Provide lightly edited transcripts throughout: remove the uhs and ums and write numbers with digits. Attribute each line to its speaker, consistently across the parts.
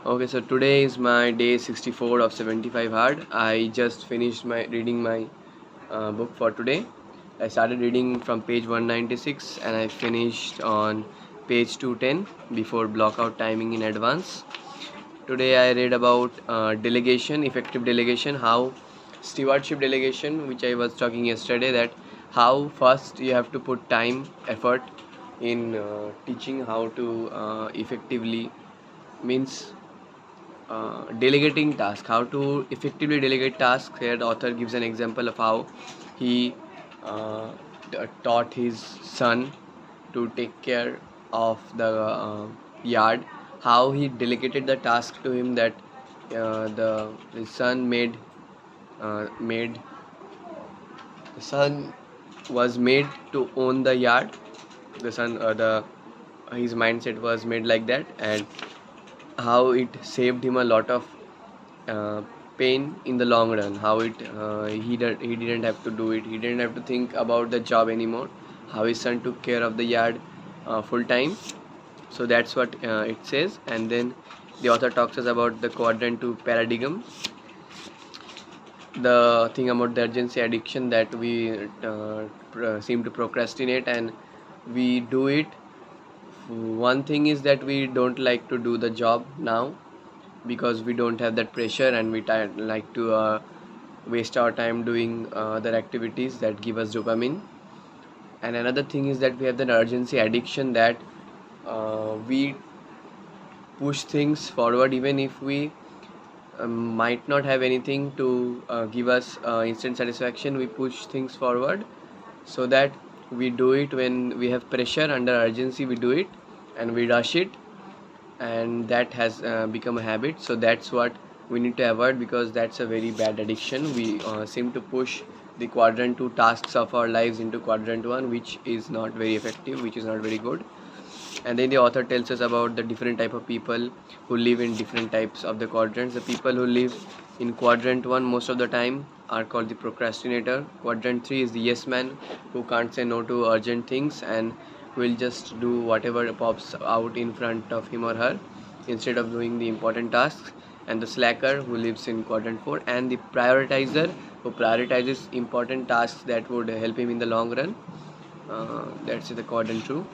Speaker 1: Okay, so today is my day 64 of 75 hard. I just finished my reading my book for today. I started reading from page 196 and I finished on page 210 before blockout timing in advance. Today I read about delegation, effective delegation, how stewardship delegation, which I was talking yesterday, that how first you have to put time, effort in teaching how to effectively means delegating task, how to effectively delegate tasks. Here the author gives an example of how he uh, taught his son to take care of the yard, how he delegated the task to him, that the his son made the son was made to own the yard. The son the His mindset was made like that, and how it saved him a lot of uh, pain in the long run, how he didn't have to do it, he didn't have to think about the job anymore, how his son took care of the yard full time. So that's what it says. And then the author talks us about the quadrant 2 paradigm, the thing about the urgency addiction, that we seem to procrastinate and we do it. One thing is that we don't like to do the job now because we don't have that pressure, and we like to waste our time doing other activities that give us dopamine. And another thing is that we have that urgency addiction, that we push things forward even if we might not have anything to give us instant satisfaction. We push things forward so that we do it when we have pressure, under urgency we do it and we rush it, and that has become a habit. So that's what we need to avoid, because that's a very bad addiction. We seem to push the quadrant 2 tasks of our lives into quadrant 1, which is not very effective, which is not very good. And then the author tells us about the different type of people who live in different types of the quadrants. The people who live in quadrant 1 most of the time are called the procrastinator. Quadrant 3 is the yes man, who can't say no to urgent things and will just do whatever pops out in front of him or her instead of doing the important tasks. And the slacker, who lives in quadrant 4, and the prioritizer, who prioritizes important tasks that would help him in the long run. That's the quadrant 2.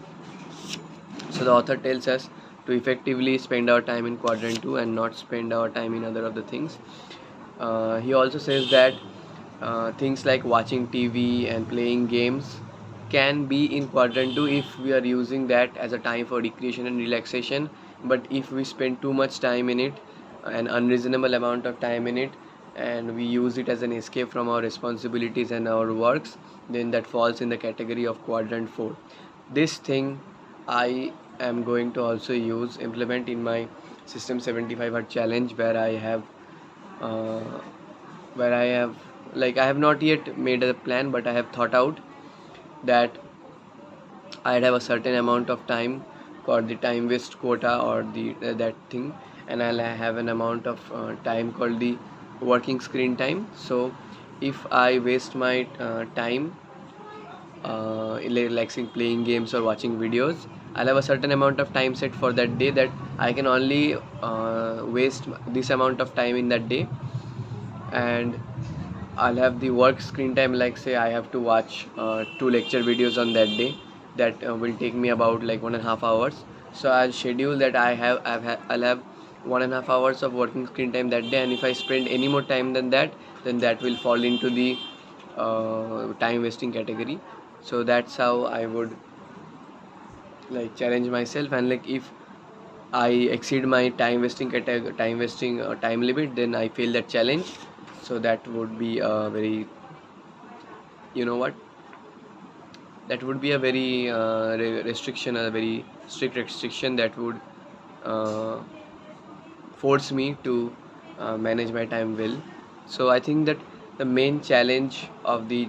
Speaker 1: So the author tells us to effectively spend our time in quadrant 2 and not spend our time in other of the things. He also says that things like watching TV and playing games can be in quadrant 2 if we are using that as a time for recreation and relaxation. But if we spend too much time in it, an unreasonable amount of time in it, and we use it as an escape from our responsibilities and our works, then that falls in the category of quadrant 4. This thing I am going to also implement in my System 75 Hard challenge, uh, where I have I have not yet made a plan, but I have thought out that I'd have a certain amount of time called the time waste quota, or the that thing, and I'll have an amount of time called the working screen time. So if I waste my time relaxing, playing games or watching videos, I'll have a certain amount of time set for that day, that I can only waste this amount of time in that day. And I'll have the work screen time, like say I have to watch two lecture videos on that day, that will take me about like 1.5 hours. So I'll schedule that I'll have 1.5 hours of working screen time that day, and if I spend any more time than that, then that will fall into the time wasting category. So that's how I would challenge myself, and if I exceed my time limit, then I fail that challenge. So that would be a very, you know what, that would be a very restriction, a very strict restriction that would uh, force me to manage my time well. So I think that the main challenge of the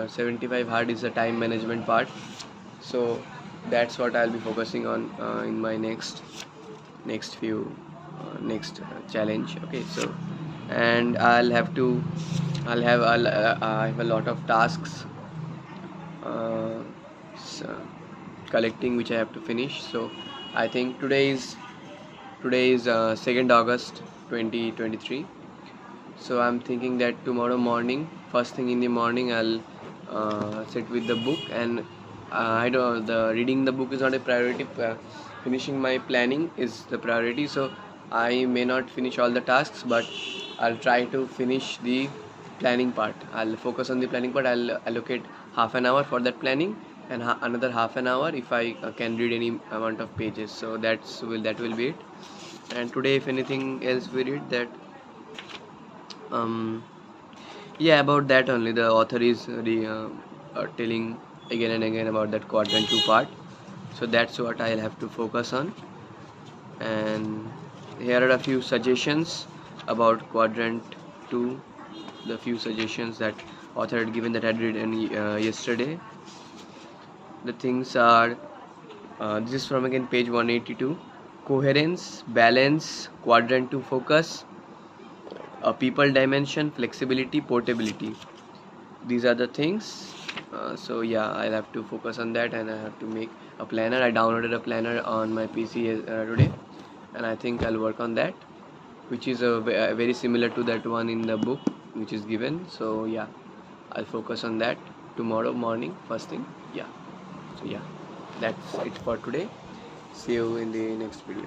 Speaker 1: 75 hard is the time management part. So that's what I'll be focusing on in my next challenge. Okay, so and I have a lot of tasks uh, s- collecting which I have to finish. So I think today is Today is 2nd August 2023. So I'm thinking that tomorrow morning, first thing in the morning, I'll sit with the book, and I don't. The reading the book is not a priority. Finishing my planning is the priority. So I may not finish all the tasks, but I'll try to finish the planning part. I'll focus on the planning part. I'll allocate half an hour for that planning, and another half an hour if I can read any amount of pages. So that will be it. And today, if anything else we read, that um yeah, about that only. The author is telling again and again about that quadrant 2 part. So that's what I'll have to focus on. And here are a few suggestions about quadrant 2. The few suggestions that author had given that I read yesterday. The things are this is from again page 182. Coherence, balance, quadrant 2 focus, a people dimension, flexibility, portability. These are the things. So yeah, I'll have to focus on that, and I have to make a planner. I downloaded a planner on my PC today, and I think I'll work on that, which is very similar to that one in the book which is given. So yeah, I'll focus on that tomorrow morning first thing. Yeah. So yeah, that's it for today. See you in the next video.